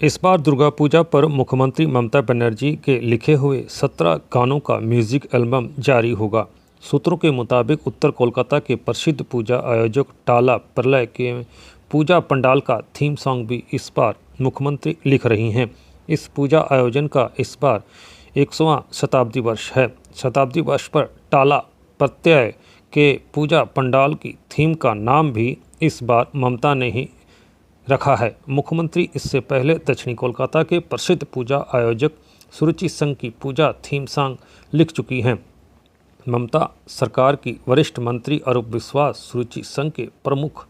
इस बार दुर्गा पूजा पर मुख्यमंत्री ममता बनर्जी के लिखे हुए 17 गानों का म्यूजिक एल्बम जारी होगा। सूत्रों के मुताबिक उत्तर कोलकाता के प्रसिद्ध पूजा आयोजक टाला प्रलय के पूजा पंडाल का थीम सॉन्ग भी इस बार मुख्यमंत्री लिख रही हैं। इस पूजा आयोजन का इस बार 100वां शताब्दी वर्ष है। शताब्दी वर्ष पर टाला प्रत्यय के पूजा पंडाल की थीम का नाम भी इस बार ममता ने ही रखा है। मुख्यमंत्री इससे पहले दक्षिणी कोलकाता के प्रसिद्ध पूजा आयोजक सुरुचि संघ की पूजा थीम सॉन्ग लिख चुकी हैं। ममता सरकार की वरिष्ठ मंत्री अरूप विश्वास सुरुचि संघ के प्रमुख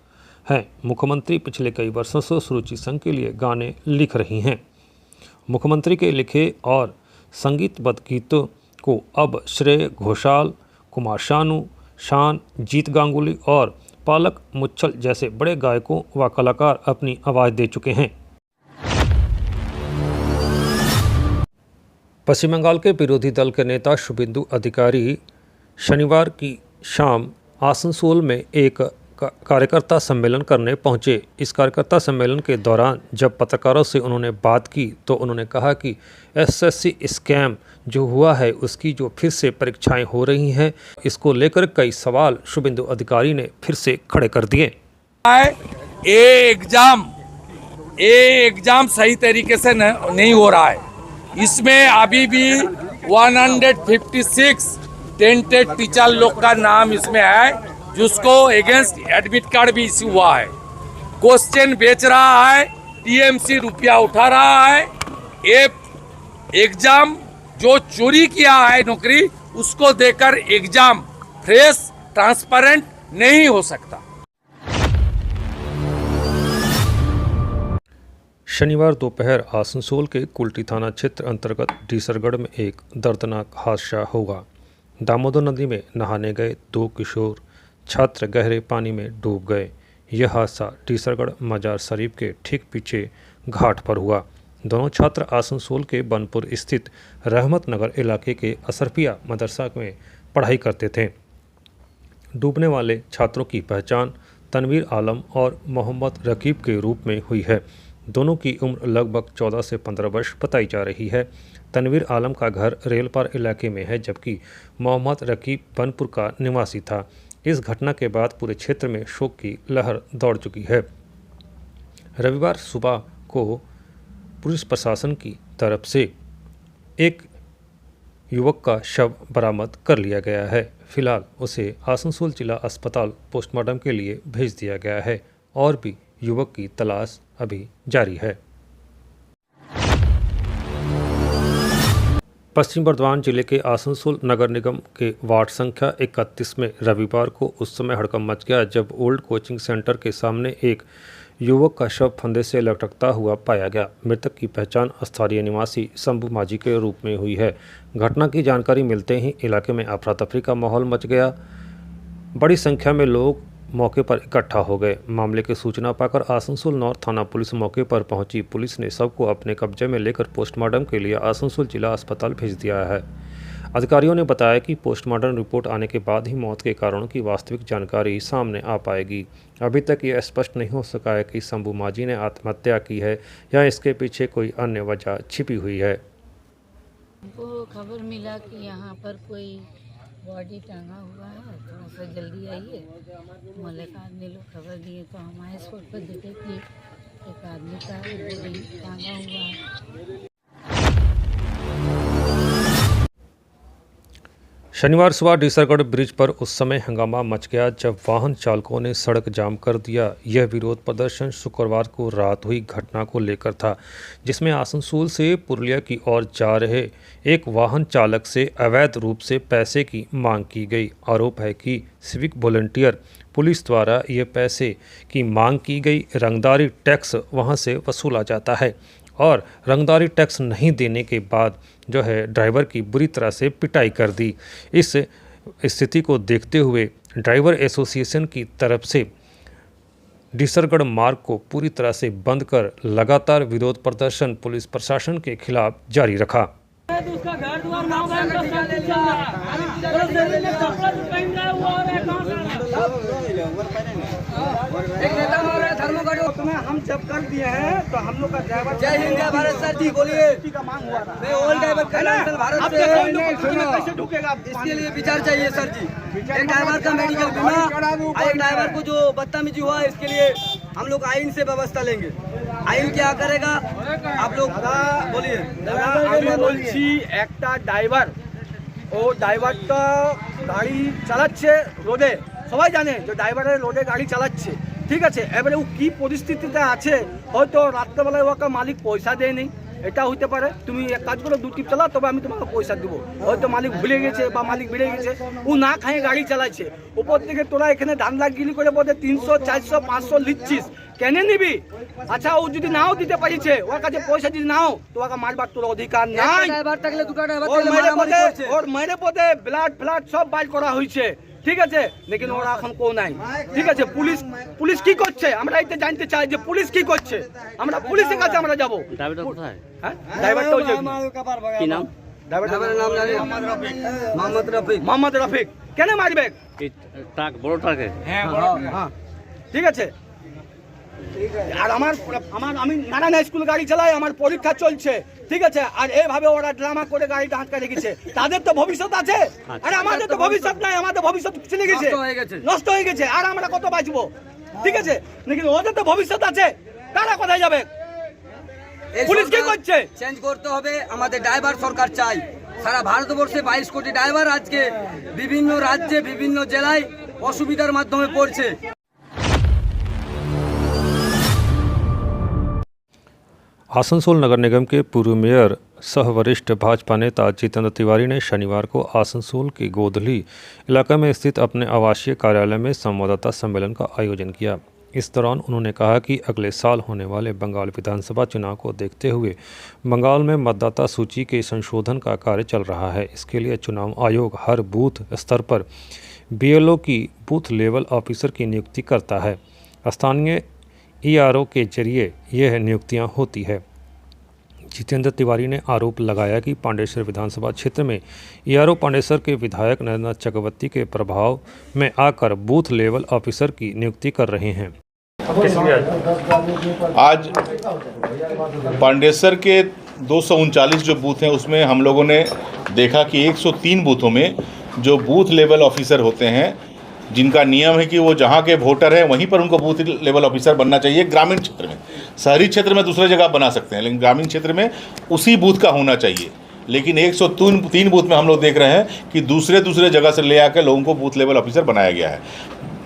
हैं। मुख्यमंत्री पिछले कई वर्षों से सुरुचि संघ के लिए गाने लिख रही हैं। मुख्यमंत्री के लिखे और संगीतबद्ध गीतों को अब श्रेय घोषाल, कुमार शानू, शान, जीत गांगुली और पालक मुच्छल जैसे बड़े गायकों व कलाकार अपनी आवाज़ दे चुके हैं। पश्चिम बंगाल के विरोधी दल के नेता शुभेंदु अधिकारी शनिवार की शाम आसनसोल में एक कार्यकर्ता सम्मेलन करने पहुंचे। इस कार्यकर्ता सम्मेलन के दौरान जब पत्रकारों से उन्होंने बात की तो उन्होंने कहा कि एसएससी स्कैम जो हुआ है उसकी जो फिर से परीक्षाएं हो रही हैं, इसको लेकर कई सवाल शुभेंदु अधिकारी ने फिर से खड़े कर दिए। एग्जाम सही तरीके से नहीं हो रहा है। इसमें अभी भी 156 टेंटेड टीचर लोग का नाम इसमें है, जिसको अगेंस्ट एडमिट कार्ड भी इश्यू हुआ है। क्वेश्चन बेच रहा है, टीएमसी रुपया उठा रहा है। एग्जाम जो चोरी किया है नौकरी, उसको देकर एग्जाम फ्रेश ट्रांसपेरेंट नहीं हो सकता। शनिवार दोपहर आसनसोल के कुल्टी थाना क्षेत्र अंतर्गत डीसरगढ़ में एक दर्दनाक हादसा हुआ। दामोदर नदी में नहाने गए 2 किशोर छात्र गहरे पानी में डूब गए। यह हादसा डीसरगढ़ मजार शरीफ के ठीक पीछे घाट पर हुआ। दोनों छात्र आसनसोल के बनपुर स्थित रहमत नगर इलाके के असरफिया मदरसा में पढ़ाई करते थे। डूबने वाले छात्रों की पहचान तनवीर आलम और मोहम्मद रकीब के रूप में हुई है। दोनों की उम्र लगभग 14 से 15 वर्ष बताई जा रही है। तनवीर आलम का घर रेलपार इलाके में है, जबकि मोहम्मद रकीब बनपुर का निवासी था। इस घटना के बाद पूरे क्षेत्र में शोक की लहर दौड़ चुकी है। रविवार सुबह को पुलिस प्रशासन की तरफ से एक युवक का शव बरामद कर लिया गया है। फिलहाल उसे आसनसोल जिला अस्पताल पोस्टमार्टम के लिए भेज दिया गया है और भी युवक की तलाश अभी जारी है। पश्चिम बर्धमान जिले के आसनसोल नगर निगम के वार्ड संख्या 31 में रविवार को उस समय हड़कंप मच गया जब ओल्ड कोचिंग सेंटर के सामने एक युवक का शव फंदे से लटकता हुआ पाया गया। मृतक की पहचान स्थानीय निवासी शंभू माझी के रूप में हुई है। घटना की जानकारी मिलते ही इलाके में अफरा तफरी का माहौल मच गया। बड़ी संख्या में लोग मौके पर इकट्ठा हो गए। मामले की सूचना पाकर आसनसोल नॉर्थ थाना पुलिस मौके पर पहुंची। पुलिस ने शव को अपने कब्जे में लेकर पोस्टमार्टम के लिए आसनसोल जिला अस्पताल भेज दिया है। अधिकारियों ने बताया कि पोस्टमार्टम रिपोर्ट आने के बाद ही मौत के कारणों की वास्तविक जानकारी सामने आ पाएगी। अभी तक यह स्पष्ट नहीं हो सका है कि शंभू माझी ने आत्महत्या की है या इसके पीछे कोई अन्य वजह छिपी हुई है। हमको खबर मिला कि यहाँ पर कोई बॉडी टांगा हुआ है, थोड़ा सा जल्दी आइए। मलिक आदमी लोग खबर दिए तो हम आए स्पॉट पर, देखे कि एक आदमी का बॉडी टांगा हुआ है। शनिवार सुबह डीसरगढ़ ब्रिज पर उस समय हंगामा मच गया जब वाहन चालकों ने सड़क जाम कर दिया। यह विरोध प्रदर्शन शुक्रवार को रात हुई घटना को लेकर था, जिसमें आसनसोल से पुरुलिया की ओर जा रहे एक वाहन चालक से अवैध रूप से पैसे की मांग की गई। आरोप है कि सिविक वॉलंटियर पुलिस द्वारा ये पैसे की मांग की गई। रंगदारी टैक्स वहां से वसूला जाता है और रंगदारी टैक्स नहीं देने के बाद जो है ड्राइवर की बुरी तरह से पिटाई कर दी। इस स्थिति को देखते हुए ड्राइवर एसोसिएशन की तरफ से डीसरगढ़ मार्ग को पूरी तरह से बंद कर लगातार विरोध प्रदर्शन पुलिस प्रशासन के खिलाफ जारी रखा। हम जब कर दिए हैं तो हम लोग का ड्राइवर जय हिंद जय भारत सर जी बोलिए। का मांग हुआ था। मैं ऑल ड्राइवर कल्याण भारत अब से कैसे ढुकेगा? इसके लिए विचार चाहिए सर जी। एक ड्राइवर का मेडिकल बीमा और एक ड्राइवर को जो बदतमीजी हुआ इसके लिए हम लोग आइन से व्यवस्था लेंगे। आइन क्या करेगा आप लोग बोलिए। আমি বলছি একটা ড্রাইভার ও ড্রাইভারটা গাড়ি চালাচ্ছে রোডে, সবাই জানে যে ড্রাইভারের রোডে গাড়ি চালাচ্ছে, ঠিক আছে। এবারে ও কি পরিস্থিতিতে আছে, হয়তো রাত্রেবেলায় ওকে মালিক পয়সা দেয়নি, এটা হইতে পারে। তুমি এক কাজ করো, 2 টিপ চালাও, তবে আমি তোমাকে পয়সা দেবো। হয়তো মালিক ভুলে গেছে বা মালিক বেড়ে গেছে, ও না খায় গাড়ি চালাচ্ছে। উপর থেকে তোরা এখানে ধান্দাগিরি করে বোধ 300 400 500 লিখছিস, কেন নিবি? আচ্ছা ও যদি নাও দিতে পারিছে, ওর কাছে পয়সা যদি নাও, তোমাকে মারবার তোর অধিকার নাই। ড্রাইভার থাকলে দুটো ড্রাইভার ওর থাকলে মেরে মারামারি পদে করছে। ওর মেরে পদে ব্লাড ফ্লাড সব বাইর করা হয়েছে, ঠিক আছে। লেকিন ওরা এখন কেউ নাই, ঠিক আছে। পুলিশ কি করছে আমরা এটা জানতে চাই যে পুলিশ কি করছে। আমরা পুলিশের কাছে আমরা যাবো। ড্রাইভারটা কোথায়? হ্যাঁ, ড্রাইভারটা ওই যে কি নাম? ড্রাইভারের নাম জানি মোহাম্মদ রফিক। মোহাম্মদ রফিক। কেন মারবে? এই ট্রাক, বড় ট্রাকে? হ্যাঁ, ঠিক আছে। আর আমি নানান স্কুল গাড়ি চালাই, আমার পরীক্ষা চলছে, ঠিক আছে। আর এইভাবে ওরা ড্রামা করে গাড়িটা আটকা রেখেছে। তাদের তো ভবিষ্যৎ আছে, আর আমাদের তো ভবিষ্যৎ নাই। আমাদের ভবিষ্যৎ চলে গেছে, নষ্ট হয়ে গেছে। আর আমরা কত বাঁচবো, ঠিক আছে। কিন্তু ওদের তো ভবিষ্যৎ আছে, তারা কোথায় যাবে? পুলিশ কি করছে? চেঞ্জ করতে হবে। আমাদের ড্রাইভার সরকার চাই। সারা ভারতবর্ষে 22 কোটি ড্রাইভার আজকে বিভিন্ন রাজ্যে বিভিন্ন জেলায় অসুবিধার মাধ্যমে পড়ছে। आसनसोल नगर निगम के पूर्व मेयर सह वरिष्ठ भाजपा नेता जितेंद्र तिवारी ने शनिवार को आसनसोल के गोधली इलाके में स्थित अपने आवासीय कार्यालय में संवाददाता सम्मेलन का आयोजन किया। इस दौरान उन्होंने कहा कि अगले साल होने वाले बंगाल विधानसभा चुनाव को देखते हुए बंगाल में मतदाता सूची के संशोधन का कार्य चल रहा है। इसके लिए चुनाव आयोग हर बूथ स्तर पर BLO की बूथ लेवल ऑफिसर की नियुक्ति करता है। स्थानीय ERO के जरिए यह नियुक्तियां होती है। जितेंद्र तिवारी ने आरोप लगाया कि पांडेसर विधानसभा क्षेत्र में ERO पांडेसर के विधायक नरेंद्र चक्रवर्ती के प्रभाव में आकर बूथ लेवल ऑफिसर की नियुक्ति कर रहे हैं। आज पांडेसर के 239 जो बूथ हैं उसमें हम लोगों ने देखा कि 103 बूथों में जो बूथ लेवल ऑफिसर होते हैं, जिनका नियम है कि वो जहाँ के वोटर हैं वहीं पर उनको बूथ लेवल ऑफिसर बनना चाहिए। ग्रामीण क्षेत्र में, शहरी क्षेत्र में दूसरी जगह बना सकते हैं, लेकिन ग्रामीण क्षेत्र में उसी बूथ का होना चाहिए। लेकिन 103 बूथ में हम लोग देख रहे हैं कि दूसरे जगह से ले आकर लोगों को बूथ लेवल ऑफिसर बनाया गया है।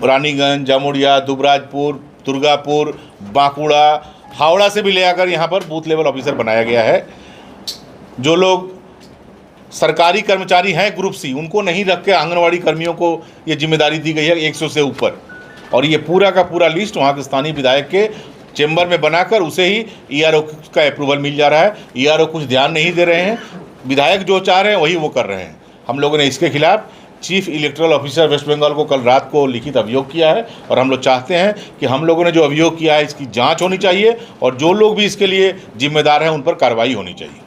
रानीगंज, जामुड़िया, दुबराजपुर, दुर्गापुर, बांकुड़ा, हावड़ा से भी ले आकर यहाँ पर बूथ लेवल ऑफिसर बनाया गया है। जो लोग सरकारी कर्मचारी हैं ग्रुप सी, उनको नहीं रख के आंगनवाड़ी कर्मियों को ये जिम्मेदारी दी गई है 100 से ऊपर। और ये पूरा का पूरा लिस्ट वहाँ के स्थानीय विधायक के चेंबर में बनाकर उसे ही ERO का अप्रूवल मिल जा रहा है। ERO कुछ ध्यान नहीं दे रहे हैं, विधायक जो चाह रहे हैं वही वो कर रहे हैं। हम लोगों ने इसके खिलाफ chief electoral officer West Bengal को कल रात को लिखित अभियोग किया है। और हम लोग चाहते हैं कि हम लोगों ने जो अभियोग किया है इसकी जाँच होनी चाहिए और जो लोग भी इसके लिए जिम्मेदार हैं उन पर कार्रवाई होनी चाहिए।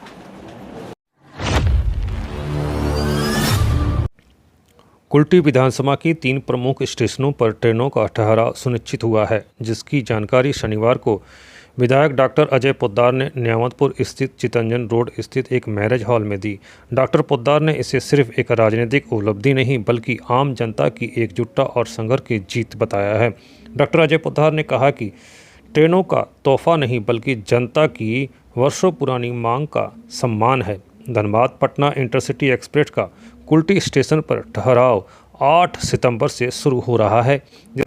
कुल्टी विधानसभा की 3 प्रमुख स्टेशनों पर ट्रेनों का ठहराव सुनिश्चित हुआ है, जिसकी जानकारी शनिवार को विधायक डॉक्टर अजय पोद्दार ने न्यामतपुर स्थित चितरंजन रोड स्थित एक मैरिज हॉल में दी। डॉक्टर पोद्दार ने इसे सिर्फ एक राजनीतिक उपलब्धि नहीं बल्कि आम जनता की एकजुटता और संघर्ष की जीत बताया है। डॉक्टर अजय पोद्दार ने कहा कि ट्रेनों का तोहफा नहीं बल्कि जनता की वर्षों पुरानी मांग का सम्मान है। धनबाद पटना इंटरसिटी एक्सप्रेस का कुल्टी स्टेशन पर ठहराव 8 सितंबर से शुरू हो रहा है।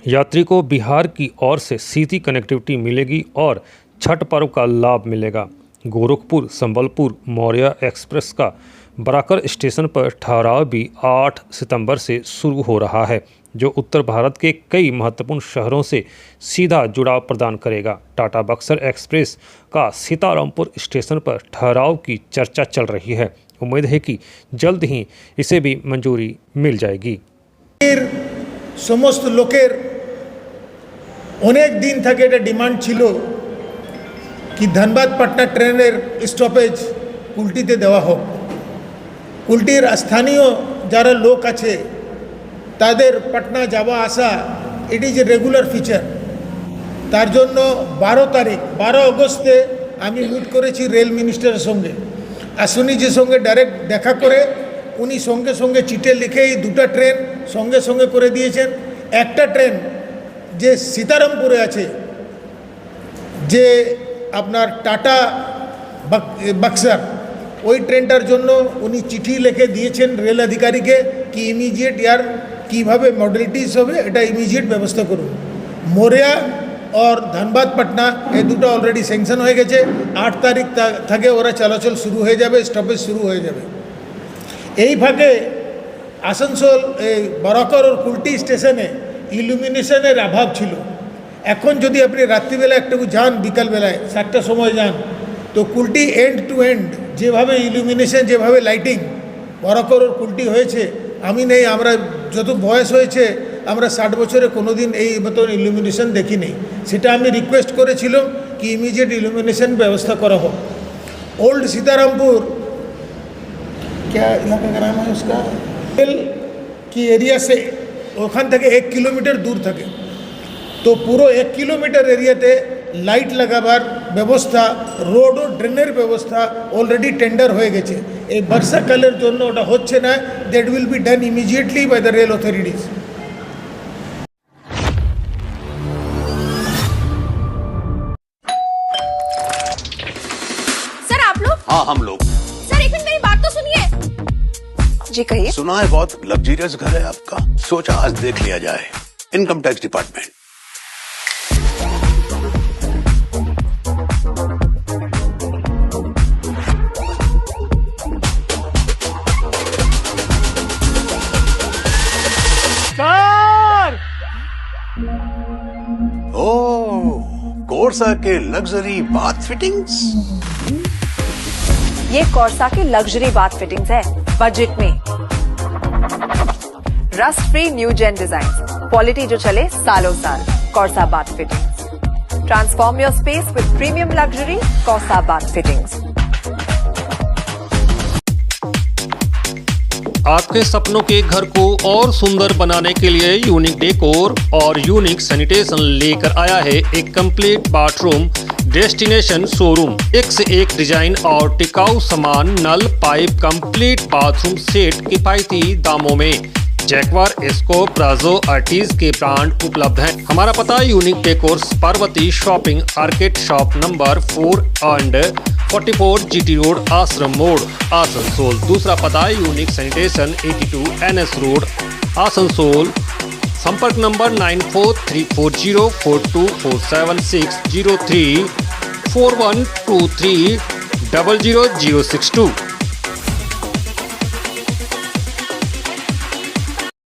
यात्री को बिहार की ओर से सीधी कनेक्टिविटी मिलेगी और छठ पर्व का लाभ मिलेगा। गोरखपुर संबलपुर मौर्य एक्सप्रेस का बराकर स्टेशन पर ठहराव भी 8 सितंबर से शुरू हो रहा है, जो उत्तर भारत के कई महत्वपूर्ण शहरों से सीधा जुड़ाव प्रदान करेगा। टाटा बक्सर एक्सप्रेस का सीतारामपुर स्टेशन पर ठहराव की चर्चा चल रही है। उम्मीद है कि जल्द ही इसे भी मंजूरी मिल जाएगी। समस्त लोकेर अनेक दिन थके एटा डिमांड छिलो कि धनबाद पटना ट्रेनेर स्टपेज कुल्टीते देवा होक। कुल्टीर स्थानीय जारा लोक आछे तादेर पटना जावा आसा it is a regular feature. তার জন্য 12 অগস্টে আমি মিট করেছি রেল মিনিস্টারের সঙ্গে। অশ্বিনীজির সঙ্গে ডাইরেক্ট দেখা করে উনি সঙ্গে সঙ্গে চিঠি লিখেই 2টা ট্রেন সঙ্গে সঙ্গে করে দিয়েছেন। একটা ট্রেন যে সীতারামপুরে আছে, যে আপনার টাটা বাক্সার, ওই ট্রেনটার জন্য উনি চিঠি লিখে দিয়েছেন রেল আধিকারিকে কি ইমিডিয়েট ইয়ার কীভাবে মডেলিটিস হবে এটা ইমিডিয়েট ব্যবস্থা করুন। মোরিয়া और धनबाद पटना এই দুটো অলরেডি স্যাংশন হয়ে গেছে। 8 তারিখ থেকে ওরা চলাচল শুরু হয়ে যাবে, স্টপেজ শুরু হয়ে যাবে। এই ভাগে আসানসোল এই বরাকর और কুলটি স্টেশনে ইলুমিনেশনের অভাব ছিল। এখন যদি আপনি রাত্রিবেলা একটু যান, বিকালবেলায় 7টার সময় যান, তো কুলটি এন্ড টু এন্ড যেভাবে ইলুমিনেশন, যেভাবে লাইটিং বরাকর और কুলটি হয়েছে, আমি নেই, আমরা যত বয়স হয়েছে আমরা 60 বছরে কোনো দিন এই মতন ইলুমিনেশন দেখিনি। সেটা আমি রিকোয়েস্ট করেছিলাম কি ইমিডিয়েট ইলুমিনেশন ব্যবস্থা করা হোক। ओल्ड सीतारामपुर क्या इलाका का नाम है उसका, रेल की एरिया से ওখান থেকে 1 কিলোমিটার দূর থাকে, তো পুরো 1 কিলোমিটার এরিয়াতে লাইট লাগাবার ব্যবস্থা, রোড ও ড্রেনের ব্যবস্থা অলরেডি টেন্ডার হয়ে গেছে। এই বর্ষাকালের জন্য ওটা হচ্ছে না। That will be done immediately by the rail authorities. Sir आप लोग? हाँ हम लोग। सर एक मिनट मेरी बात तो सुनिए। जी कहिए। सुना है बहुत लग्जरियस घर है आपका, सोचा आज देख लिया जाए। Income tax department. Oh, Corsa के लग्जरी बाथ फिटिंग्स। ये कॉर्सा की लग्जरी बाथ फिटिंग्स है, बजट में। Rust free new gen design, quality जो चले सालों साल। Corsa bath fittings, transform your space with premium luxury. Corsa bath fittings. आपके सपनों के घर को और सुंदर बनाने के लिए यूनिक डेकोर और यूनिक सैनिटेशन लेकर आया है एक कंप्लीट बाथरूम डेस्टिनेशन शोरूम। एक से एक डिजाइन और टिकाऊ सामान, नल, पाइप, कंप्लीट बाथरूम सेट किफायती दामों में। जैक्वार, एस्को, प्राजो, आर्टिज के ब्रांड उपलब्ध हैं। हमारा पता unique decors, Parvati shopping arcade shop number 4 and 44 GT road, आश्रम मोड़, आसनसोल। दूसरा पता unique sanitation 82 NS road, Asansol. संपर्क नंबर 943404247603 4123 00062।